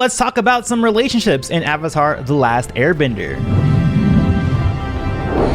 Let's talk about some relationships in Avatar: The Last Airbender.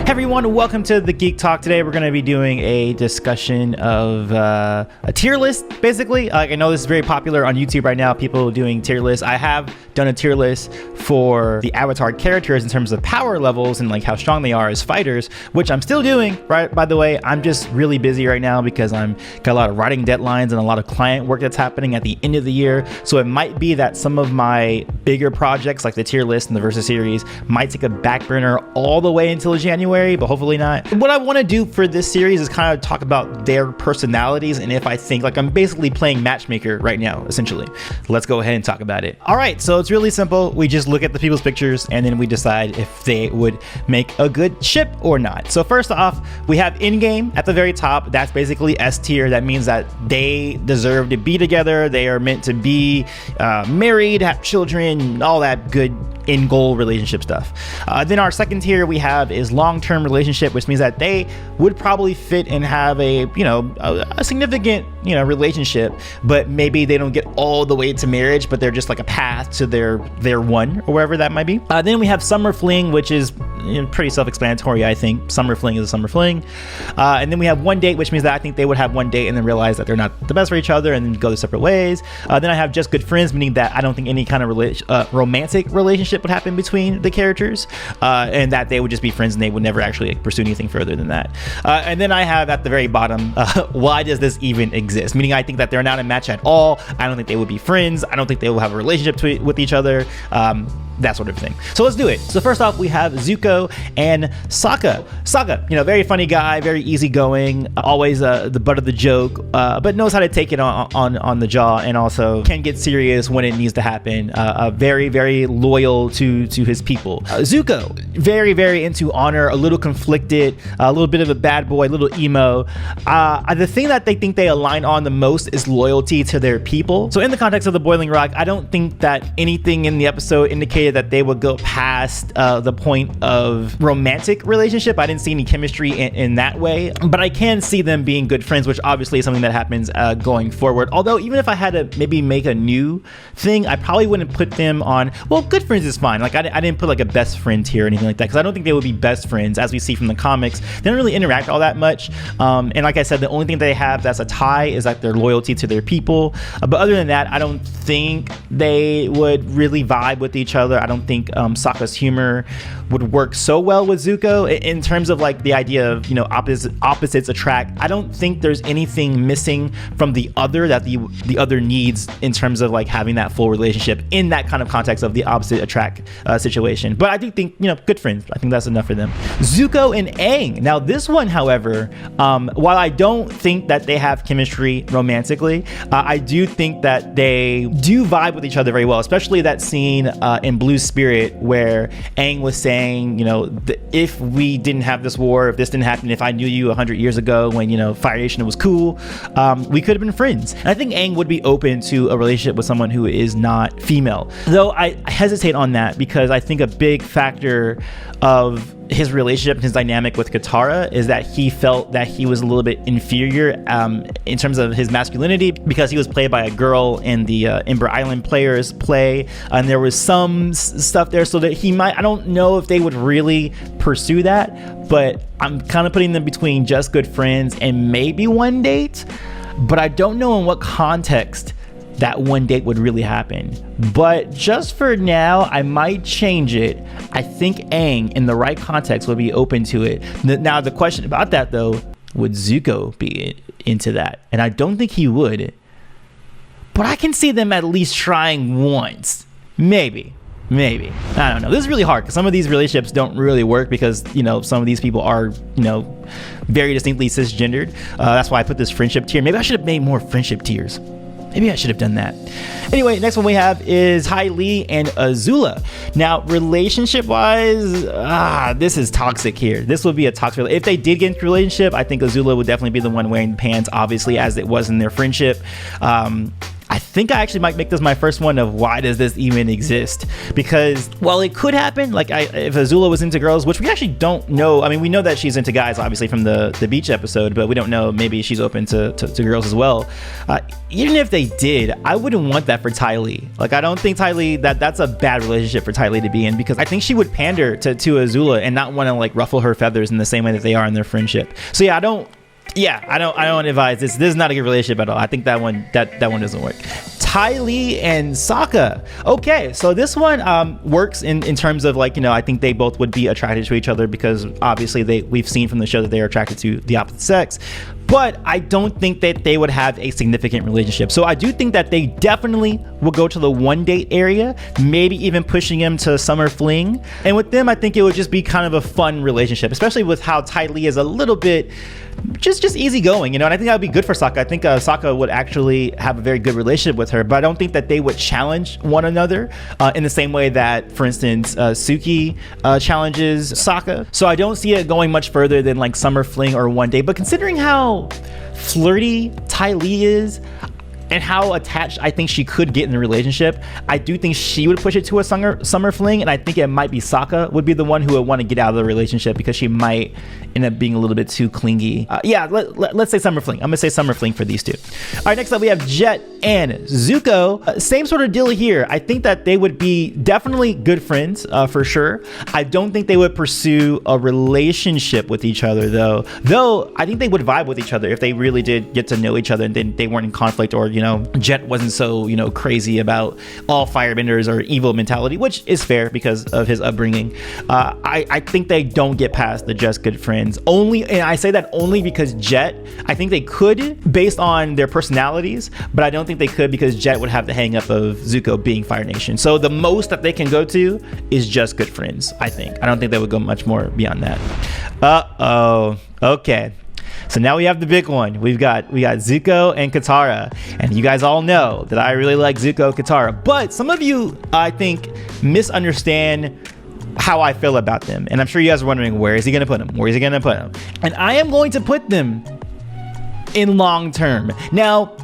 Hey everyone, welcome to the Geek Talk. Today we're going to be doing a discussion of a tier list, basically. I know this is very popular on YouTube right now, people doing tier lists. I have done a tier list for the Avatar characters in terms of power levels and like how strong they are as fighters, which I'm still doing, right? By the way, I'm just really busy right now because I'm got a lot of writing deadlines and a lot of client work that's happening at the end of the year. So it might be that some of my bigger projects like the tier list and the Versus series might take a back burner all the way until January, but hopefully not. What I want to do for this series is kind of talk about their personalities and if I think, like, I'm basically playing matchmaker right now, essentially. Let's go ahead and talk about it. All right, so it's really simple. We just look at the people's pictures and then we decide if they would make a good ship or not. So first off, we have in-game at the very top. That's basically S tier. That means that they deserve to be together. They are meant to be married, have children, all that good in-goal relationship stuff. Then our second tier we have is long-term relationship, which means that they would probably fit and have a significant relationship, but maybe they don't get all the way to marriage, but they're just like a path to their one or wherever that might be. Then we have summer fling, which is pretty self-explanatory. I think summer fling is a summer fling. And then we have one date, which means that I think they would have one date and then realize that they're not the best for each other and then go their separate ways. Then I have just good friends, meaning that I don't think any kind of romantic relationship would happen between the characters, and that they would just be friends and they would never actually pursue anything further than that. And then I have at the very bottom, why does this even exist? Meaning I think that they're not a match at all. I don't think they would be friends. I don't think they will have a relationship with each other. That sort of thing. So let's do it. So first off, we have Zuko and Sokka. Sokka, very funny guy, very easygoing, always the butt of the joke, but knows how to take it on the jaw, and also can get serious when it needs to happen. Very, very loyal to his people. Zuko, very, very into honor, a little conflicted, a little bit of a bad boy, a little emo. The thing that they think they align on the most is loyalty to their people. So in the context of the Boiling Rock, I don't think that anything in the episode indicated that they would go past the point of romantic relationship. I didn't see any chemistry in that way, but I can see them being good friends, which obviously is something that happens going forward. Although even if I had to maybe make a new thing, I probably wouldn't put them on, well, good friends is fine. Like I didn't put like a best friend tier or anything like that, because I don't think they would be best friends. As we see from the comics, they don't really interact all that much. And like I said, the only thing they have that's a tie is like their loyalty to their people. But other than that, I don't think they would really vibe with each other. I don't think Sokka's humor would work so well with Zuko in terms of like the idea of opposites attract. I don't think there's anything missing from the other that the other needs in terms of like having that full relationship in that kind of context of the opposite attract situation. But I do think good friends. I think that's enough for them. Zuko and Aang. Now this one, however, while I don't think that they have chemistry romantically, I do think that they do vibe with each other very well, especially that scene in Blue Spirit where Aang was saying, if we didn't have this war, if this didn't happen, if I knew you 100 years ago when Fire Nation was cool, we could have been friends. And I think Aang would be open to a relationship with someone who is not female, though I hesitate on that because I think a big factor of his relationship and his dynamic with Katara is that he felt that he was a little bit inferior in terms of his masculinity because he was played by a girl in the Ember Island Players play, and there was some stuff there, so that he might, I don't know if they would really pursue that, but I'm kind of putting them between just good friends and maybe one date, but I don't know in what context that one date would really happen. But just for now, I might change it. I think Aang in the right context would be open to it. Now the question about that though, would Zuko be into that? And I don't think he would, but I can see them at least trying once. Maybe I don't know. This is really hard because some of these relationships don't really work because some of these people are very distinctly cisgendered. That's why I put this friendship tier. Maybe I should have made more friendship tiers. Maybe I should have done that. Anyway, next one we have is Ty Lee and Azula. Now, relationship-wise, this is toxic here. This would be a toxic relationship. If they did get into a relationship, I think Azula would definitely be the one wearing the pants, obviously, as it was in their friendship. I think I actually might make this my first one of why does this even exist? Because while it could happen, like if Azula was into girls, which we actually don't know. I mean, we know that she's into guys, obviously from the beach episode, but we don't know. Maybe she's open to girls as well. Even if they did, I wouldn't want that for Ty Lee. Like, I don't think Ty Lee, that's a bad relationship for Ty Lee to be in, because I think she would pander to Azula and not want to like ruffle her feathers in the same way that they are in their friendship. So yeah, I don't advise this. This is not a good relationship at all. I think that one doesn't work. Ty Lee and Sokka. Okay, so this one works in terms of, like, you know, I think they both would be attracted to each other because obviously we've seen from the show that they are attracted to the opposite sex. But I don't think that they would have a significant relationship. So I do think that they definitely will go to the one date area, maybe even pushing him to summer fling. And with them, I think it would just be kind of a fun relationship, especially with how Ty Lee is a little bit just easygoing, you know. And I think that would be good for Sokka. I think Sokka would actually have a very good relationship with her, but I don't think that they would challenge one another in the same way that, for instance, Suki challenges Sokka. So I don't see it going much further than like summer fling or one day. But considering how flirty Ty Lee is and how attached I think she could get in the relationship, I do think she would push it to a summer fling, and I think it might be Sokka would be the one who would want to get out of the relationship because she might end up being a little bit too clingy. Yeah, let's say summer fling. I'm gonna say summer fling for these two. All right, next up we have Jet and Zuko. Same sort of deal here. I think that they would be definitely good friends for sure. I don't think they would pursue a relationship with each other though I think they would vibe with each other if they really did get to know each other and then they weren't in conflict, or, you know, Jet wasn't so, you know, crazy about all firebenders or evil mentality, which is fair because of his upbringing. I think they don't get past the just good friends. Only, and I say that only because Jet, I think they could based on their personalities, but I don't think they could because Jet would have the hang up of Zuko being Fire Nation. So the most that they can go to is just good friends, I think. I don't think they would go much more beyond that. Okay. So now we have the big one. We got Zuko and Katara, and you guys all know that I really like Zuko Katara, but some of you, I think, misunderstand how I feel about them, and I'm sure you guys are wondering, where is he gonna put them? Where is he gonna put them? And I am going to put them in long term. Now,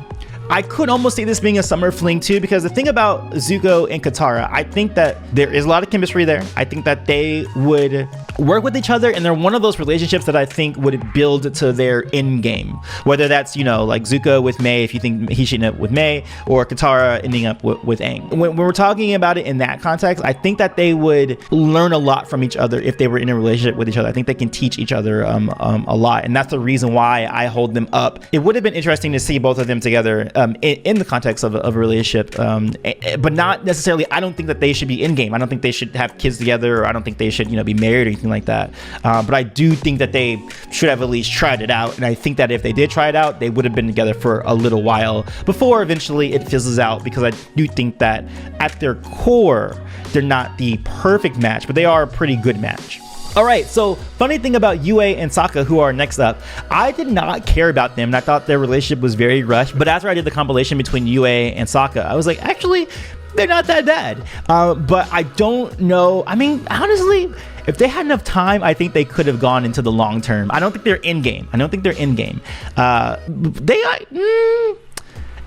I could almost see this being a summer fling too, because the thing about Zuko and Katara, I think that there is a lot of chemistry there. I think that they would work with each other, and they're one of those relationships that I think would build to their end game. Whether that's, you know, like Zuko with Mai, if you think he should end up with Mai, or Katara ending up with Aang. When we're talking about it in that context, I think that they would learn a lot from each other if they were in a relationship with each other. I think they can teach each other a lot, and that's the reason why I hold them up. It would have been interesting to see both of them together in the context of a relationship, but not necessarily. I don't think that they should be in game. I don't think they should have kids together, or I don't think they should, you know, be married or anything like that. But I do think that they should have at least tried it out, and I think that if they did try it out, they would have been together for a little while before eventually it fizzles out, because I do think that at their core they're not the perfect match, but they are a pretty good match. All right, so funny thing about Yue and Sokka, who are next up, I did not care about them, and I thought their relationship was very rushed. But after I did the compilation between Yue and Sokka, I was like, actually, they're not that bad. But I don't know. I mean, honestly, if they had enough time, I think they could have gone into the long term. I don't think they're in game.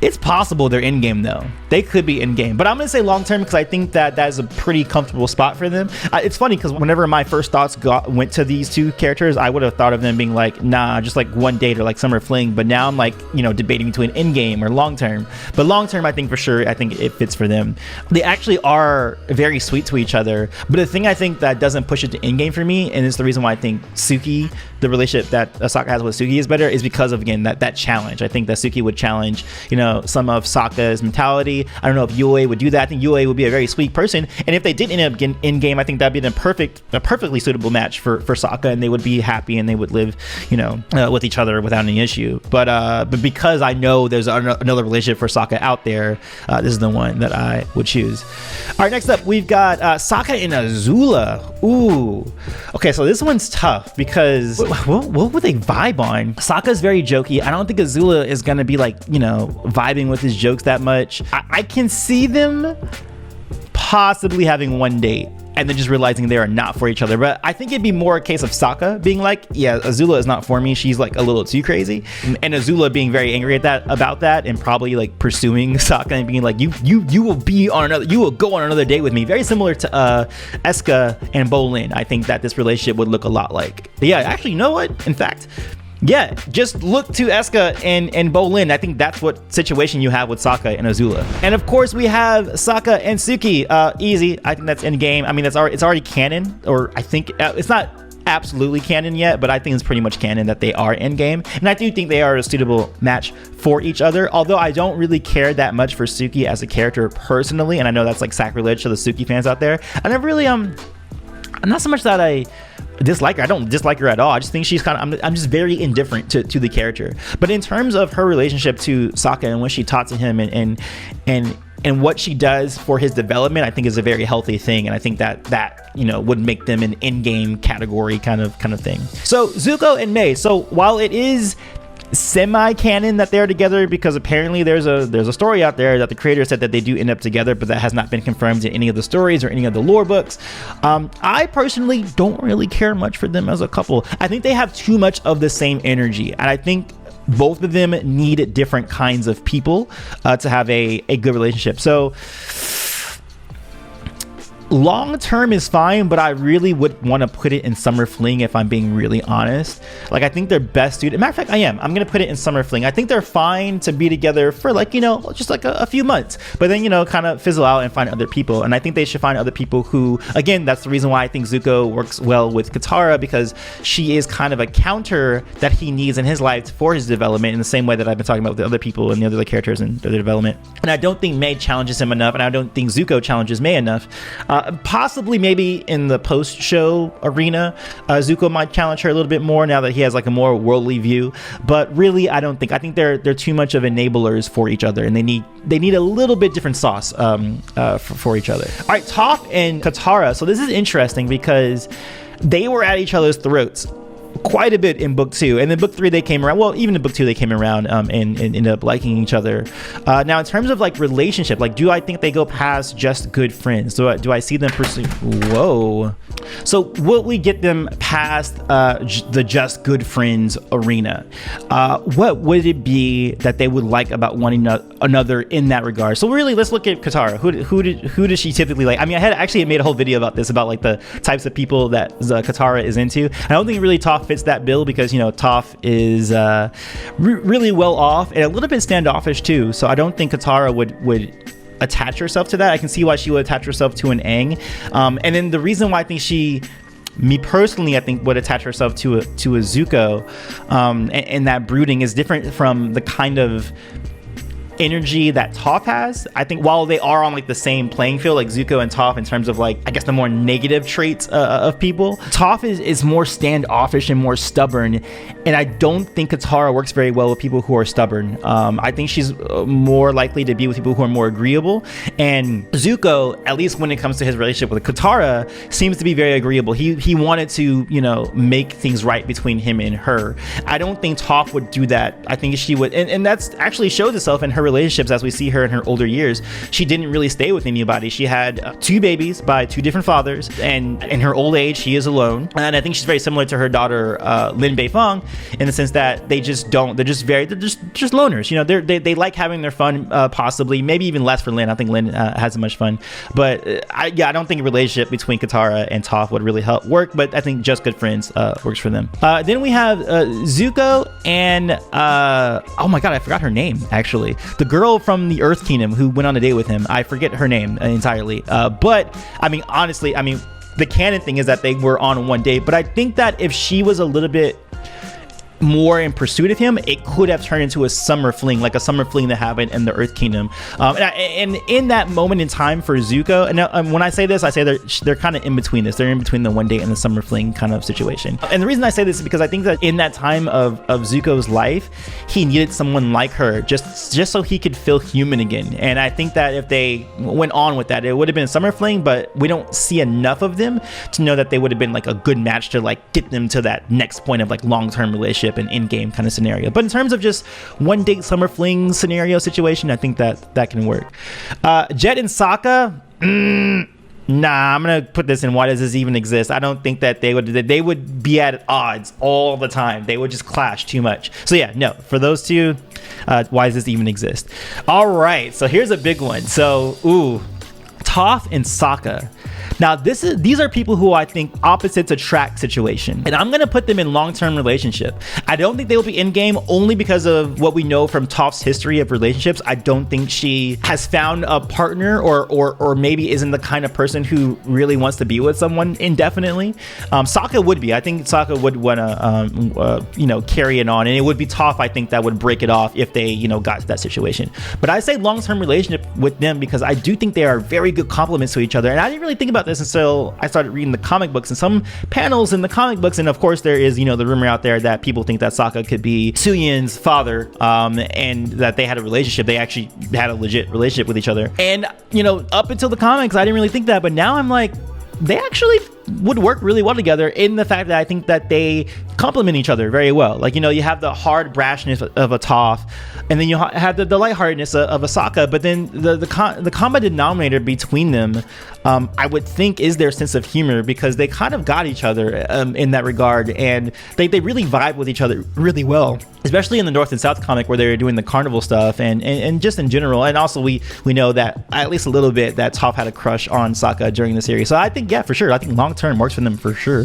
It's possible they're in game though. They could be in game, but I'm gonna say long term because I think that is a pretty comfortable spot for them. It's funny because whenever my first thoughts went to these two characters, I would have thought of them being like, nah, just like one date or like summer fling. But now I'm like, you know, debating between in game or long term. But long term, I think for sure, I think it fits for them. They actually are very sweet to each other. But the thing I think that doesn't push it to in game for me, and it's the reason why I think Suki, the relationship that Sokka has with Suki, is better, is because of, again, that challenge. I think that Suki would challenge, you know, some of Sokka's mentality. I don't know if Yue would do that. I think Yue would be a very sweet person, and if they did end up getting in game, I think that'd be a perfectly suitable match for Sokka, and they would be happy and they would live, you know, with each other without any issue. But because I know there's another relationship for Sokka out there, this is the one that I would choose. All right, next up we've got Sokka and Azula. Ooh, okay, so this one's tough because what would they vibe on? Sokka's very jokey. I don't think Azula is gonna be like, you know, vibing with his jokes that much. I can see them possibly having one date. and then just realizing they are not for each other. But I think it'd be more a case of Sokka being like, yeah, Azula is not for me, she's like a little too crazy, and Azula being very angry about that and probably like pursuing Sokka and being like, you will go on another date with me, very similar to Eska and Bolin. I think that this relationship would look a lot like. Yeah, actually, you know what, in fact, yeah, just look to Eska and Bolin. I think that's what situation you have with Sokka and Azula. And of course we have Sokka and Suki. Easy. I think that's in game. I mean, it's already canon, or I think it's not absolutely canon yet, but I think it's pretty much canon that they are in game. And I do think they are a suitable match for each other. Although I don't really care that much for Suki as a character personally, and I know that's like sacrilege to the Suki fans out there. I never really not so much that I dislike her. I don't dislike her at all. I just think she's kind of, I'm just very indifferent to the character. But in terms of her relationship to Sokka and what she taught to him and what she does for his development, I think is a very healthy thing. And I think that you know, would make them an in-game category kind of thing. So Zuko and Mai. So while it is semi-canon that they're together, because apparently there's a story out there that the creator said that they do end up together, but that has not been confirmed in any of the stories or any of the lore books. I personally don't really care much for them as a couple. I think they have too much of the same energy, and I think both of them need different kinds of people to have a good relationship. So long term is fine, but I really would want to put it in Summer Fling if I'm being really honest. Like, I think they're best suited. Matter of fact, I'm gonna put it in Summer Fling. I think they're fine to be together for, like, you know, just like a few months, but then, you know, kind of fizzle out and find other people. And I think they should find other people who, again, that's the reason why I think Zuko works well with Katara, because she is kind of a counter that he needs in his life for his development, in the same way that I've been talking about with the other people and the other characters and their development. And I don't think Mai challenges him enough, and I don't think Zuko challenges Mai enough. Possibly maybe in the post-show arena, Zuko might challenge her a little bit more now that he has like a more worldly view. But really, I think they're too much of enablers for each other, and they need a little bit different sauce for each other. All right, Toph and Katara. So this is interesting because they were at each other's throats quite a bit in book 2, and then book 3 they came around. Well, even in book 2 they came around and ended up liking each other. Now, in terms of like relationship, like, do I think they go past just good friends? Do I see them pursue? Whoa. So will we get them past the just good friends arena? What would it be that they would like about one another in that regard? So really, let's look at Katara. Who does she typically like? I mean, I had made a whole video about this, about like the types of people that Katara is into. I don't think really Toph fits that bill, because, you know, Toph is really well off and a little bit standoffish too. So I don't think Katara would attach herself to that. I can see why she would attach herself to an Aang. And then the reason why I think me personally, I think would attach herself to a Zuko, and that brooding is different from the kind of energy that Toph has. I think while they are on like the same playing field, like Zuko and Toph, in terms of like, I guess, the more negative traits of people, Toph is more standoffish and more stubborn, and I don't think Katara works very well with people who are stubborn. I think she's more likely to be with people who are more agreeable, and Zuko, at least when it comes to his relationship with Katara, seems to be very agreeable. He wanted to, you know, make things right between him and her. I don't think Toph would do that. I think she would, and that's actually shows itself in her relationships as we see her in her older years. She didn't really stay with anybody. She had 2 babies by 2 different fathers, and in her old age she is alone. And I think she's very similar to her daughter Lin Beifong, in the sense that they're just loners. You know, they like having their fun, possibly maybe even less for Lin. I think Lin has as much fun, but I don't think a relationship between Katara and Toph would really help work, but I think just good friends works for them. Then we have Zuko and oh my god, I forgot her name actually. The girl from the Earth Kingdom who went on a date with him. I forget her name entirely. But I mean, honestly, the canon thing is that they were on one date, but I think that if she was a little bit more in pursuit of him, it could have turned into a summer fling, like a summer fling that happened in the Earth Kingdom. And in that moment in time for Zuko, and when I say this, I say they're kind of in between this. They're in between the one date and the summer fling kind of situation. And the reason I say this is because I think that in that time of Zuko's life, he needed someone like her, just so he could feel human again. And I think that if they went on with that, it would have been a summer fling, but we don't see enough of them to know that they would have been like a good match to like get them to that next point of like long-term relationship and in-game kind of scenario. But in terms of just one date summer fling scenario situation, I think that can work. Jet and Sokka, Nah, I'm gonna put this in why does this even exist. I don't think that they would be at odds all the time. They would just clash too much. So yeah, no, for those two, why does this even exist? All right, so here's a big one. So Toph and Sokka. Now these are people who I think opposites attract situation, and I'm gonna put them in long-term relationship. I don't think they will be in game only because of what we know from Toph's history of relationships. I don't think she has found a partner or maybe isn't the kind of person who really wants to be with someone indefinitely. Sokka would be. I think Sokka would want to carry it on, and it would be Toph, I think, that would break it off if they got to that situation. But I say long-term relationship with them because I do think they are very good complements to each other, and I didn't really think about this until I started reading the comic books and some panels in the comic books. And of course there is the rumor out there that people think that Sokka could be Suyin's father, and that they had a relationship. They actually had a legit relationship with each other, and up until the comics I didn't really think that, but now I'm like, they actually would work really well together, in the fact that I think that they complement each other very well. Like, you have the hard brashness of a Toph, and then you have the lightheartedness of a Sokka, but then the common denominator between them, I would think, is their sense of humor, because they kind of got each other in that regard, and they really vibe with each other really well, especially in the North and South comic where they're doing the carnival stuff, and just in general. And also we know that at least a little bit that Toph had a crush on Sokka during the series. So I think, yeah, for sure, I think long term works for them for sure.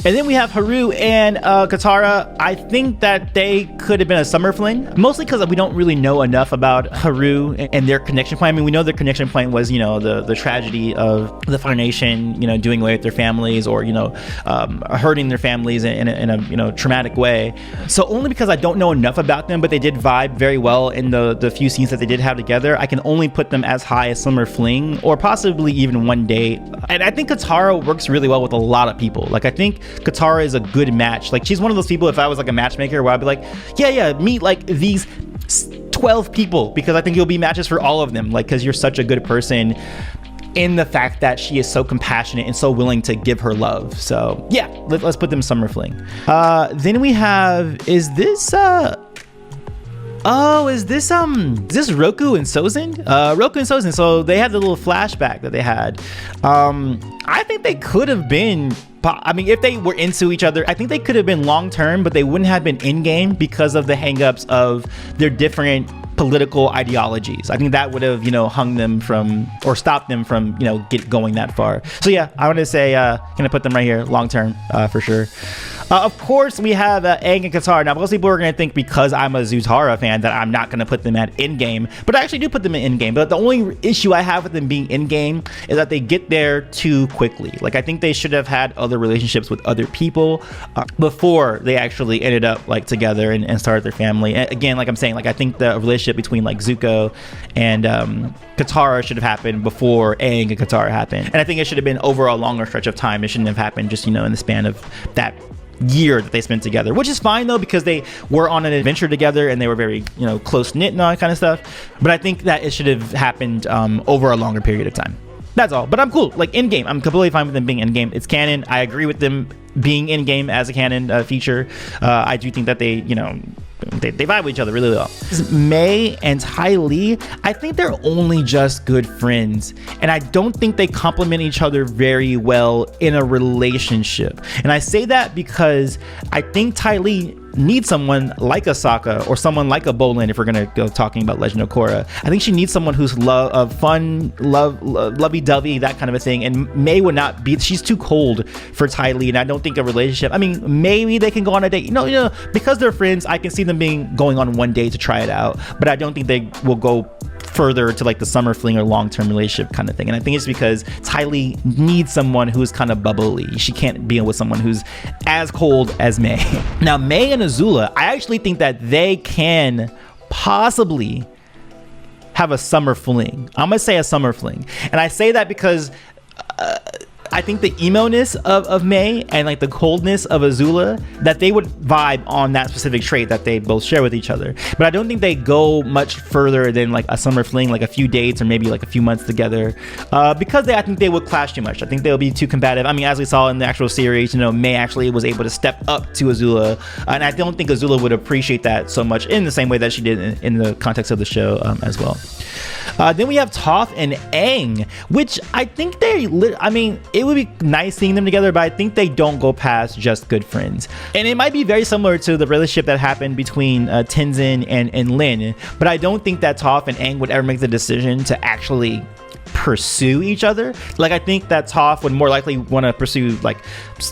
And then we have Heru and Katara. I think that they could have been a summer fling, mostly because we don't really know enough about Heru and their connection point. I mean, we know their connection point was the tragedy of the Fire Nation doing away with their families, or hurting their families in a traumatic way. So only because I don't know enough about them, but they did vibe very well in the few scenes that they did have together, I can only put them as high as summer fling, or possibly even one date. And I think Katara works really well with a lot of people. Like, I think Katara is a good match. Like, she's one of those people, if I was like a matchmaker, where I'd be like, yeah, meet like these 12 people, because I think you'll be matches for all of them, like, because you're such a good person, in the fact that she is so compassionate and so willing to give her love. So yeah, let's put them summer fling. Then we have, is this Roku and Sozin? Roku and Sozin. So they had the little flashback that they had. I think they could have been, I mean, if they were into each other, I think they could have been long term, but they wouldn't have been in game because of the hangups of their different political ideologies. I think that would have hung them from, or stopped them from get going that far. So yeah, I want to say gonna put them right here long term for sure. Of course, we have Aang and Katara. Now, most people are going to think because I'm a Zutara fan that I'm not going to put them at in-game, but I actually do put them in in-game. But the only issue I have with them being in-game is that they get there too quickly. Like, I think they should have had other relationships with other people before they actually ended up like together and started their family. And again, like I'm saying, like, I think the relationship between like Zuko and Katara should have happened before Aang and Katara happened. And I think it should have been over a longer stretch of time. It shouldn't have happened just in the span of that year that they spent together, which is fine though, because they were on an adventure together and they were very close knit and all that kind of stuff. But I think that it should have happened over a longer period of time. That's all. But I'm cool. Like, in game, I'm completely fine with them being in game. It's canon. I agree with them being in game as a canon feature. I do think that they vibe with each other really well. Mai and Ty Lee, I think they're only just good friends, and I don't think they complement each other very well in a relationship. And I say that because I think Ty Lee needs someone like a Sokka or someone like a Bolin, if we're gonna go talking about Legend of Korra. I think she needs someone who's fun, lovey-dovey, that kind of a thing. And Mai would not be. She's too cold for Ty Lee, and I don't think a relationship. I mean, maybe they can go on a date. Because they're friends, I can see them going on one day to try it out. But I don't think they will go further to like the summer fling or long-term relationship kind of thing. And I think it's because Ty Lee needs someone who's kind of bubbly. She can't be with someone who's as cold as Mai. Now, Mai and Azula, I actually think that they can possibly have a summer fling. I'm gonna say a summer fling, and I say that because I think the emo-ness of Mai and like the coldness of Azula, that they would vibe on that specific trait that they both share with each other. But I don't think they go much further than like a summer fling, like a few dates or maybe like a few months together, because I think they would clash too much. I think they'll be too combative. I mean, as we saw in the actual series, Mai actually was able to step up to Azula, and I don't think Azula would appreciate that so much in the same way that she did in the context of the show as well. Then we have Toph and Aang, which I think I mean, it would be nice seeing them together, but I think they don't go past just good friends. And it might be very similar to the relationship that happened between Tenzin and Lin, but I don't think that Toph and Aang would ever make the decision to actually pursue each other. Like, I think that Toph would more likely want to pursue like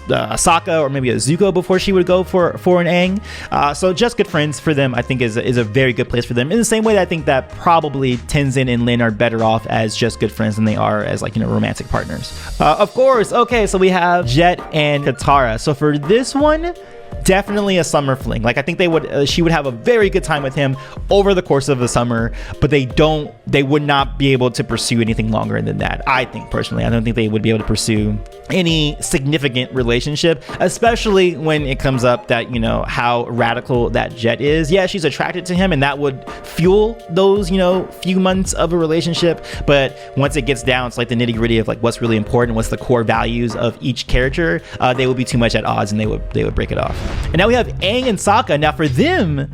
a Sokka or maybe a Zuko before she would go for an Aang. So just good friends for them, I think, is a very good place for them. In the same way that I think that probably Tenzin and Lin are better off as just good friends than they are as, like, you know, romantic partners. Of course. Okay, so we have Jet and Katara. So for this one, definitely a summer fling. Like, I think she would have a very good time with him over the course of the summer, but they would not be able to pursue anything longer than that. I think personally, I don't think they would be able to pursue any significant relationship, especially when it comes up that, you know, how radical that Jet is. Yeah, she's attracted to him, and that would fuel those, you know, few months of a relationship. But once it gets down to like the nitty gritty of like what's really important, what's the core values of each character, they would be too much at odds, and they would break it off. And now we have Aang and Sokka. Now for them,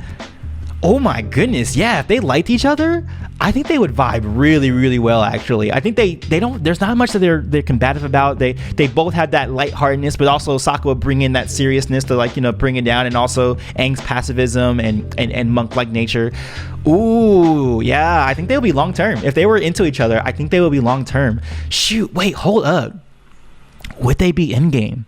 oh my goodness, yeah, if they liked each other, I think they would vibe really, really well, actually. I think they don't, there's not much that they're combative about. They both have that lightheartedness, but also Sokka would bring in that seriousness to, like, you know, bring it down, and also Aang's pacifism and monk-like nature. Ooh, yeah, I think they would be long-term. If they were into each other, I think they would be long-term. Shoot, wait, hold up. Would they be in-game?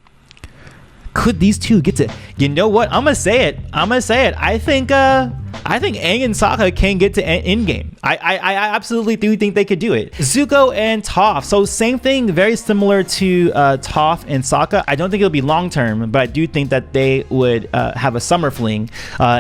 Could these two get to, you know what, I'm gonna say it, I think Aang and Sokka can get to end game. I absolutely do think they could do it. Zuko and Toph, so same thing, very similar to Toph and Sokka. I don't think it'll be long term, but I do think that they would have a summer fling,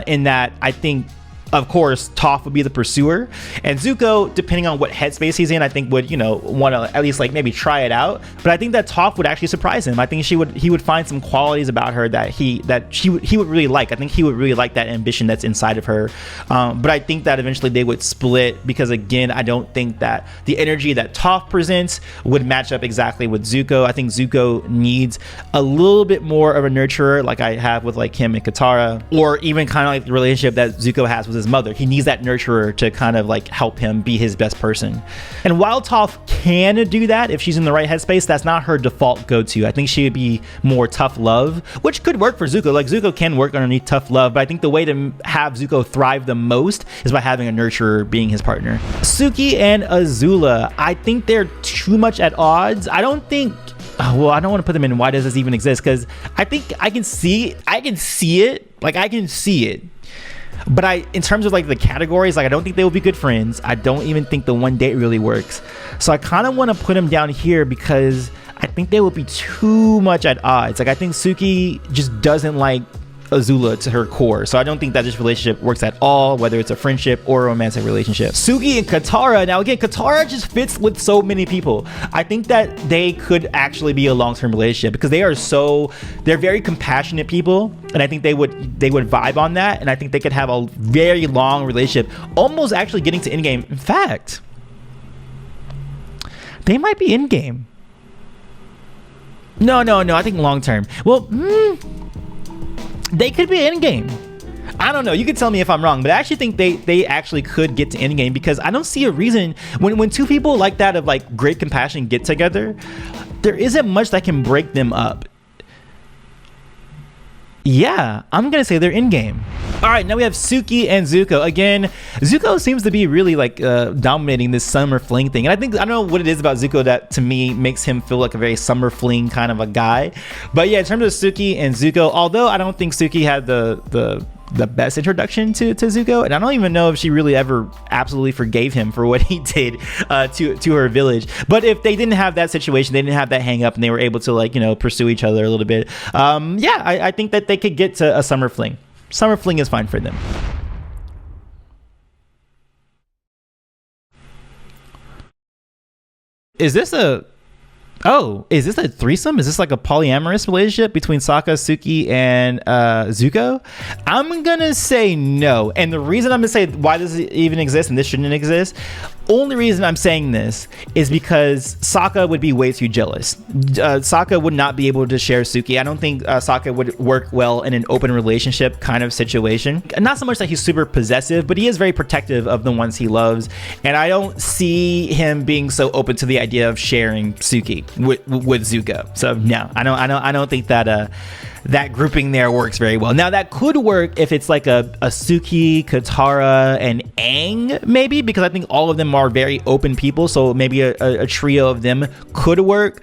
in that I think, of course, Toph would be the pursuer, and Zuko, depending on what headspace he's in, I think would, you know, want to at least like maybe try it out. But I think that Toph would actually surprise him. I think he would find some qualities about her that he would really like. I think he would really like that ambition that's inside of her. But I think that eventually they would split, because again, I don't think that the energy that Toph presents would match up exactly with Zuko. I think Zuko needs a little bit more of a nurturer, like I have with like him and Katara, or even kind of like the relationship that Zuko has with his mother. He needs that nurturer to kind of like help him be his best person. And while Toph can do that if she's in the right headspace, that's not her default go-to. I think she would be more tough love, which could work for Zuko. Like, Zuko can work underneath tough love, but I think the way to have Zuko thrive the most is by having a nurturer being his partner. Suki and Azula, I think they're too much at odds. I don't think, well, I don't want to put them in why does this even exist, because I think I can see it. But in terms of like the categories, like I don't think they will be good friends. I don't even think the one date really works. So I kind of want to put them down here because I think they will be too much at odds. Like, I think Suki just doesn't like Azula to her core, so I don't think that this relationship works at all, whether it's a friendship or a romantic relationship. Suki and Katara, now again, Katara just fits with so many people. I think that they could actually be a long-term relationship because they're very compassionate people, and I think they would vibe on that, and I think they could have a very long relationship, almost actually getting to endgame. In fact, they might be endgame. No, I think long-term. Well, they could be endgame. I don't know. You can tell me if I'm wrong, but I actually think they actually could get to endgame, because I don't see a reason when two people like that of like great compassion get together, there isn't much that can break them up. Yeah, I'm gonna say they're endgame. All right, now we have Suki and Zuko. Again, Zuko seems to be really like dominating this summer fling thing, and I don't know what it is about Zuko that to me makes him feel like a very summer fling kind of a guy. But yeah, in terms of Suki and Zuko, although I don't think Suki had the best introduction to Zuko, and I don't even know if she really ever absolutely forgave him for what he did to her village. But if they didn't have that situation, they didn't have that hang up, and they were able to, like, you know, pursue each other a little bit, yeah, I think that they could get to a summer fling. Summer fling is fine for them. Is this a threesome? Is this like a polyamorous relationship between Sokka, Suki, and Zuko? I'm gonna say no. And the reason I'm gonna say why does it even exist and this shouldn't exist, only reason I'm saying this is because Sokka would be way too jealous. Sokka would not be able to share Suki. I don't think Sokka would work well in an open relationship kind of situation. Not so much that he's super possessive, but he is very protective of the ones he loves. And I don't see him being so open to the idea of sharing Suki with Zuko. So no, I don't think that that grouping there works very well. Now that could work if it's like a Suki, Katara, and Aang maybe, because I think all of them are very open people, so maybe a trio of them could work.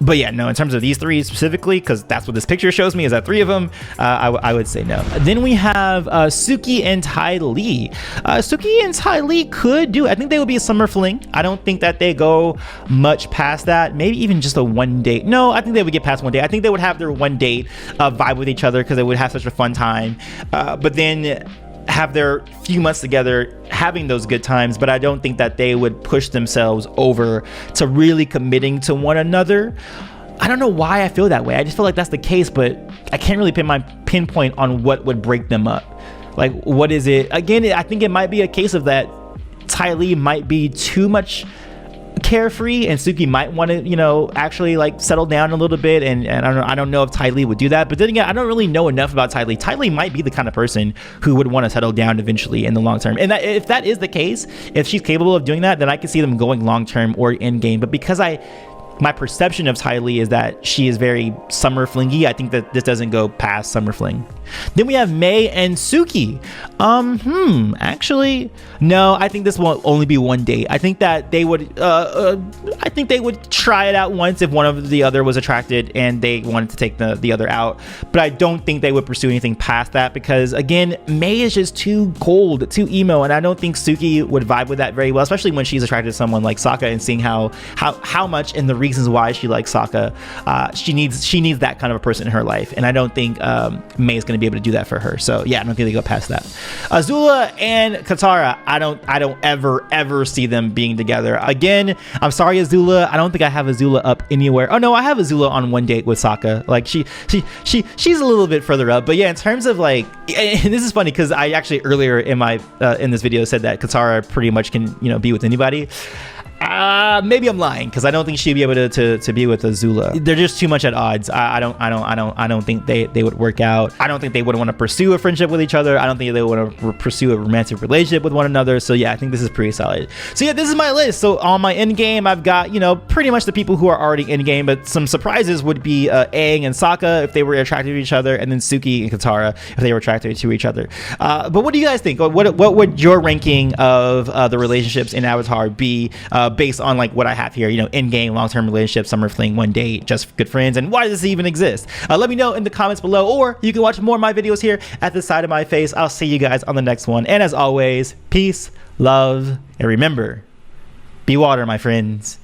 But yeah, no, in terms of these three specifically, because that's what this picture shows me, is that three of them, I would say no. Then we have Suki and Ty Lee. Suki and Ty Lee could do, I think they would be a summer fling. I don't think that they go much past that. Maybe even just a one date. No, I think they would get past one date. I think they would have their one date vibe with each other because they would have such a fun time. But then have their few months together having those good times, but I don't think that they would push themselves over to really committing to one another. I don't know why I feel that way. I just feel like that's the case, but I can't really pinpoint on what would break them up. Like, what is it? Again, I think it might be a case of that Ty Lee might be too much carefree and Suki might want to, you know, actually like settle down a little bit, and I don't know if Ty Lee would do that. But then again, I don't really know enough about Ty Lee. Ty Lee might be the kind of person who would want to settle down eventually in the long term, and that, if that is the case, if she's capable of doing that, then I can see them going long term or in game. But because my perception of Ty Lee is that she is very summer flingy, I think that this doesn't go past summer fling. Then we have Mai and Suki. Actually, no, I think this will only be one date. I think that they would try it out once if one of the other was attracted and they wanted to take the other out. But I don't think they would pursue anything past that, because again, Mai is just too cold, too emo, and I don't think Suki would vibe with that very well, especially when she's attracted to someone like Sokka and seeing how much and the reasons why she likes Sokka. She needs that kind of a person in her life, and I don't think Mai is going to be able to do that for her. So yeah, I don't think they go past that. Azula and Katara, I don't ever see them being together again. I'm sorry, Azula, I don't think I have Azula up anywhere. Oh no, I have Azula on one date with Sokka. Like she's a little bit further up. But yeah, in terms of like, and this is funny because I actually earlier in my in this video said that Katara pretty much can, you know, be with anybody. Maybe I'm lying, because I don't think she'd be able to be with Azula. They're just too much at odds. I don't think they would work out. I don't think they would want to pursue a friendship with each other. I don't think they would want to pursue a romantic relationship with one another. So yeah, I think this is pretty solid. So yeah, this is my list. So on my end game, I've got, you know, pretty much the people who are already in game, but some surprises would be Aang and Sokka if they were attracted to each other, and then Suki and Katara if they were attracted to each other. But what do you guys think? What would your ranking of the relationships in Avatar be based on like what I have here, you know, in-game, long-term relationship, summer fling, one date, just good friends, and why does this even exist? Let me know in the comments below, or you can watch more of my videos here at the side of my face. I'll see you guys on the next one, and as always, peace, love, and remember, be water, my friends.